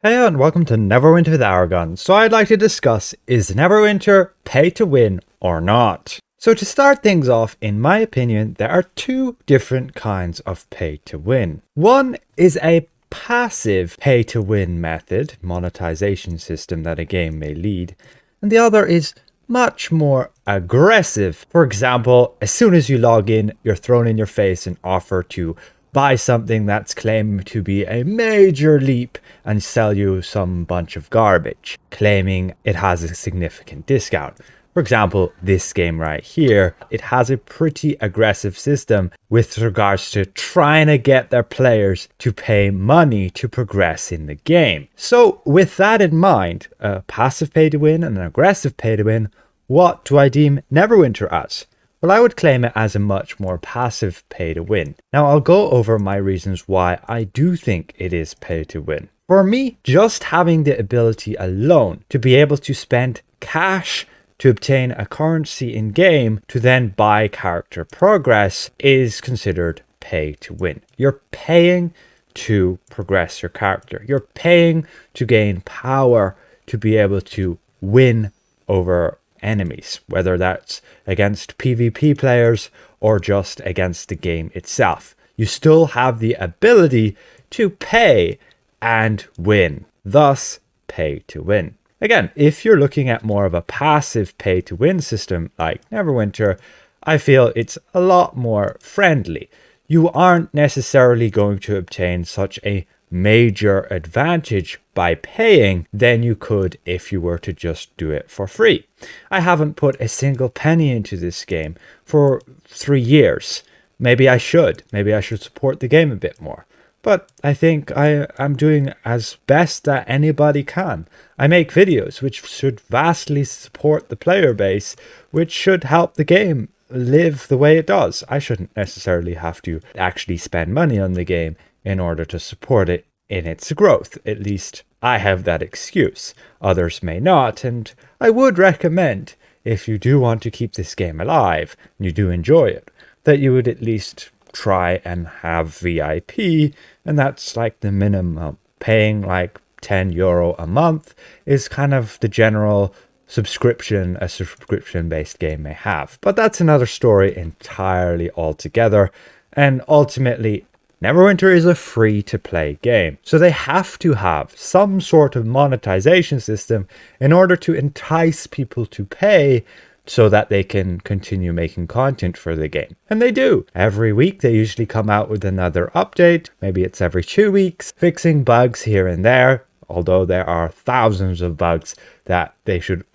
Hey and welcome to Neverwinter with Aragon. So I'd like to discuss, is Neverwinter pay to win or not? So to start things off, in my opinion, there are two different kinds of pay to win. One is a passive pay to win method, monetization system that a game may lead, and the other is much more aggressive. For example, as soon as you log in, you're thrown in your face an offer to buy something that's claimed to be a major leap and sell you some bunch of garbage, claiming it has a significant discount. For example, this game right here, it has a pretty aggressive system with regards to trying to get their players to pay money to progress in the game. So with that in mind, a passive pay to win and an aggressive pay to win, what do I deem Neverwinter as? Well, I would claim it as a much more passive pay to win. Now, I'll go over my reasons why I do think it is pay to win. For me, just having the ability alone to be able to spend cash to obtain a currency in game to then buy character progress is considered pay to win. You're paying to progress your character. You're paying to gain power to be able to win over enemies, whether that's against PvP players or just against the game itself. You still have the ability to pay and win, thus pay to win. Again, if you're looking at more of a passive pay to win system like Neverwinter, I feel it's a lot more friendly. You aren't necessarily going to obtain such a major advantage by paying than you could if you were to just do it for free. I haven't put a single penny into this game for 3 years. Maybe I should support the game a bit more. But I think I'm doing as best that anybody can. I make videos which should vastly support the player base, which should help the game live the way it does. I shouldn't necessarily have to actually spend money on the game in order to support it in its growth. At least I have that excuse. Others may not, and I would recommend, if you do want to keep this game alive, and you do enjoy it, that you would at least try and have VIP, and that's like the minimum. Paying like €10 a month is kind of the general subscription a subscription-based game may have. But that's another story entirely altogether, and ultimately Neverwinter is a free-to-play game, so they have to have some sort of monetization system in order to entice people to pay so that they can continue making content for the game. And they do. Every week they usually come out with another update. Maybe it's every 2 weeks, fixing bugs here and there, although there are thousands of bugs that they should,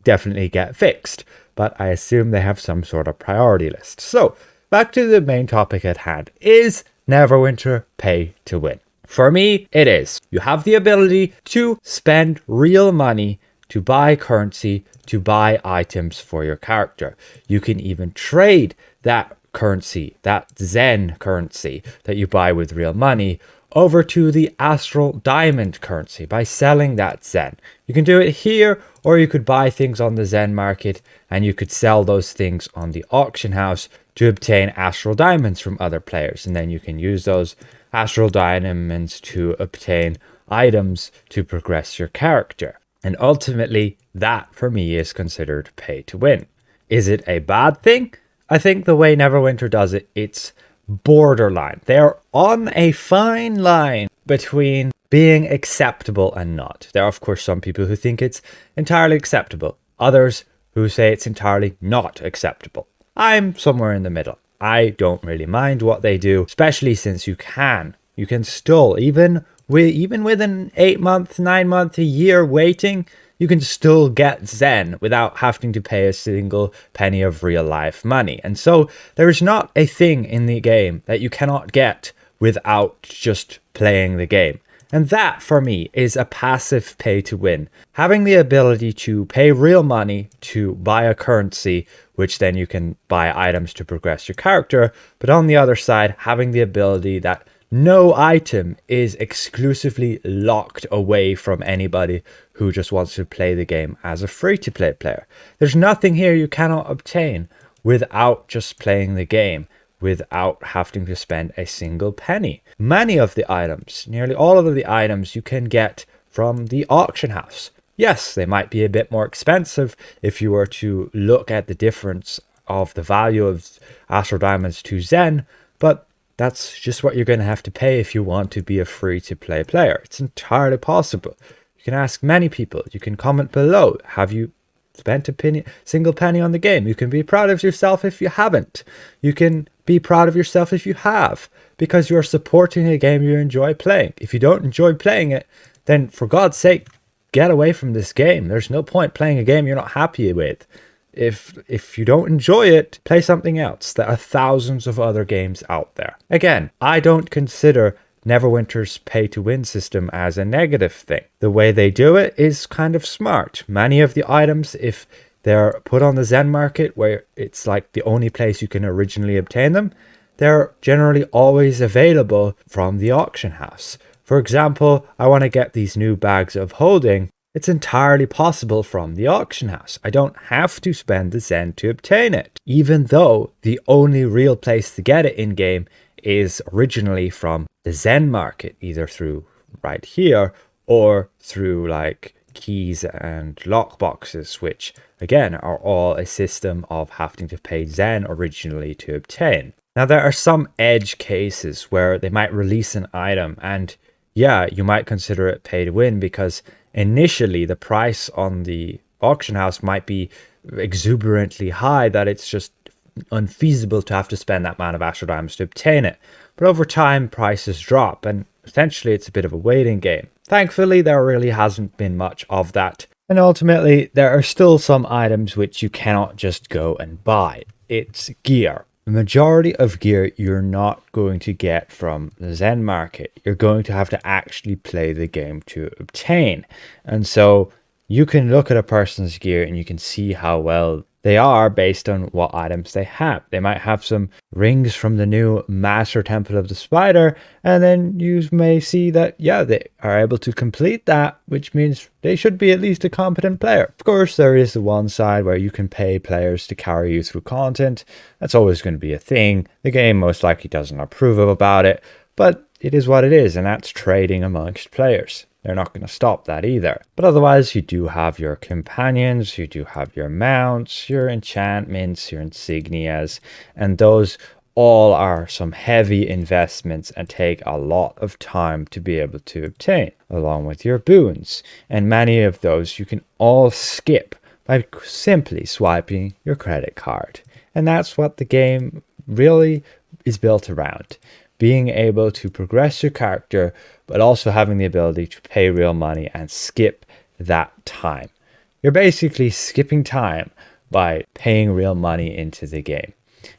definitely get fixed. But I assume they have some sort of priority list. So, back to the main topic at hand. Is Neverwinter pay to win? For me, it is. You have the ability to spend real money to buy currency, to buy items for your character. You can even trade that currency, that Zen currency that you buy with real money, over to the Astral Diamond currency by selling that Zen. You can do it here, or you could buy things on the Zen market and you could sell those things on the auction house to obtain Astral Diamonds from other players. And then you can use those Astral Diamonds to obtain items to progress your character. And ultimately, that for me is considered pay to win. Is it a bad thing? I think the way Neverwinter does it, it's borderline. They're on a fine line between being acceptable and not. There are, of course, some people who think it's entirely acceptable. Others who say it's entirely not acceptable. I'm somewhere in the middle. I don't really mind what they do, especially since you can still, even with an 8-month, 9-month, a year waiting, you can still get Zen without having to pay a single penny of real life money. And so there is not a thing in the game that you cannot get without just playing the game. And that, for me, is a passive pay to win. Having the ability to pay real money to buy a currency, which then you can buy items to progress your character. But on the other side, having the ability that no item is exclusively locked away from anybody who just wants to play the game as a free-to-play player. There's nothing here you cannot obtain without just playing the game, without having to spend a single penny. Many of the items, nearly all of the items, you can get from the auction house. Yes, they might be a bit more expensive if you were to look at the difference of the value of Astral Diamonds to Zen, but that's just what you're going to have to pay if you want to be a free-to-play player. It's entirely possible. You can ask many people. You can comment below. Have you spent a single penny on the game? You can be proud of yourself if you haven't. You can be proud of yourself if you have, because you're supporting a game you enjoy playing. If you don't enjoy playing it, then for God's sake, get away from this game. There's no point playing a game you're not happy with. If you don't enjoy it, play something else. There are thousands of other games out there. Again, I don't consider Neverwinter's pay-to-win system as a negative thing. The way they do it is kind of smart. Many of the items, if they're put on the Zen market, where it's like the only place you can originally obtain them, they're generally always available from the auction house. For example, I want to get these new bags of holding. It's entirely possible from the auction house. I don't have to spend the Zen to obtain it, even though the only real place to get it in-game is originally from the Zen market, either through right here or through like keys and lockboxes, which again are all a system of having to pay Zen originally to obtain. Now there are some edge cases where they might release an item and yeah, you might consider it pay to win because initially the price on the auction house might be exuberantly high that it's just unfeasible to have to spend that amount of Astral Diamonds to obtain it. But over time, prices drop, and essentially it's a bit of a waiting game. Thankfully, there really hasn't been much of that. And ultimately, there are still some items which you cannot just go and buy. It's gear. The majority of gear you're not going to get from the Zen market. You're going to have to actually play the game to obtain. And so you can look at a person's gear and you can see how well they are based on what items they have. They might have some rings from the new Master Temple of the Spider, and then you may see that, yeah, they are able to complete that, which means they should be at least a competent player. Of course, there is the one side where you can pay players to carry you through content. That's always going to be a thing. The game most likely doesn't approve about it, but it is what it is, and that's trading amongst players. They're not going to stop that either. But otherwise, you do have your companions, you do have your mounts, your enchantments, your insignias, and those all are some heavy investments and take a lot of time to be able to obtain, along with your boons. And many of those you can all skip by simply swiping your credit card. And that's what the game really is built around. Being able to progress your character, but also having the ability to pay real money and skip that time. You're basically skipping time by paying real money into the game.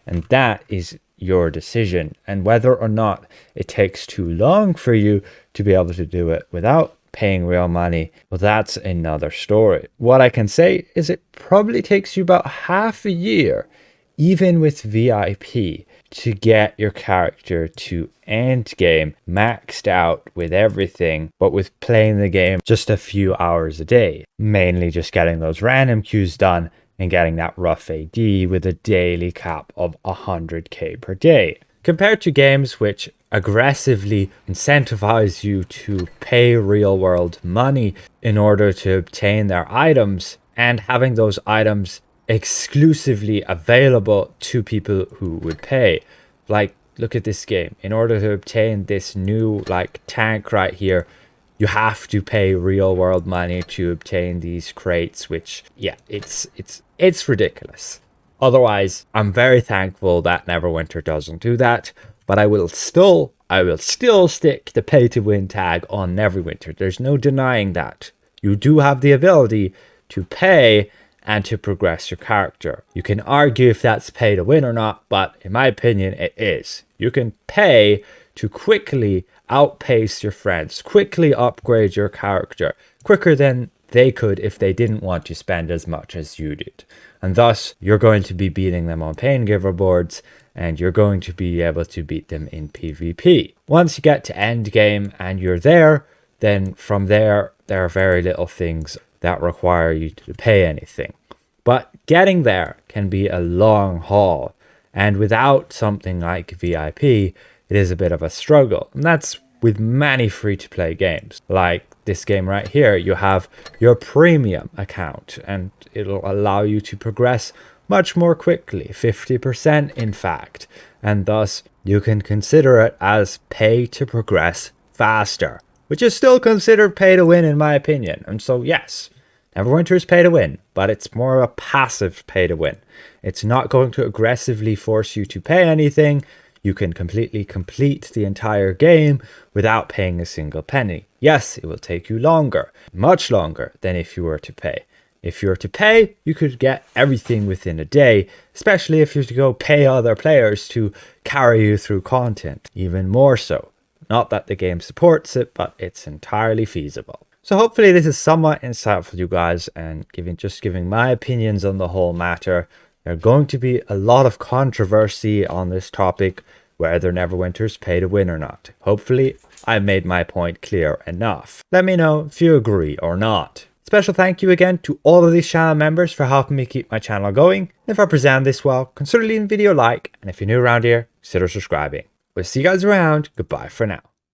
And that is your decision. And whether or not it takes too long for you to be able to do it without paying real money, well, that's another story. What I can say is it probably takes you about half a year, even with VIP, to get your character to end game maxed out with everything, but with playing the game just a few hours a day, mainly just getting those random queues done and getting that rough AD with a daily cap of 100k per day. Compared to games which aggressively incentivize you to pay real world money in order to obtain their items, and having those items exclusively available to people who would pay. Like, look at this game. In order to obtain this new like tank right here, you have to pay real world money to obtain these crates, which yeah, it's ridiculous. Otherwise, I'm very thankful that Neverwinter doesn't do that, but I will still stick the pay to win tag on Neverwinter. There's no denying that. You do have the ability to pay and to progress your character. You can argue if that's pay to win or not, but in my opinion, it is. You can pay to quickly outpace your friends, quickly upgrade your character, quicker than they could if they didn't want to spend as much as you did. And thus, you're going to be beating them on Pain Giver boards, and you're going to be able to beat them in PvP. Once you get to end game and you're there, then from there are very little things that require you to pay anything. But getting there can be a long haul, and without something like VIP, it is a bit of a struggle. And that's with many free-to-play games, like this game right here, you have your premium account, and it'll allow you to progress much more quickly, 50% in fact, and thus you can consider it as pay to progress faster, which is still considered pay to win in my opinion. And so yes, Neverwinter is pay to win, but it's more of a passive pay to win. It's not going to aggressively force you to pay anything. You can completely complete the entire game without paying a single penny. Yes, it will take you longer, much longer than if you were to pay. If you were to pay, you could get everything within a day, especially if you were to go pay other players to carry you through content, even more so. Not that the game supports it, but it's entirely feasible. So hopefully this is somewhat insightful, you guys, and giving my opinions on the whole matter. There's going to be a lot of controversy on this topic, whether Neverwinter's pay to win or not. Hopefully I made my point clear enough. Let me know if you agree or not. Special thank you again to all of these channel members for helping me keep my channel going. If I present this well, consider leaving the video a like, and if you're new around here, consider subscribing. We'll see you guys around. Goodbye for now.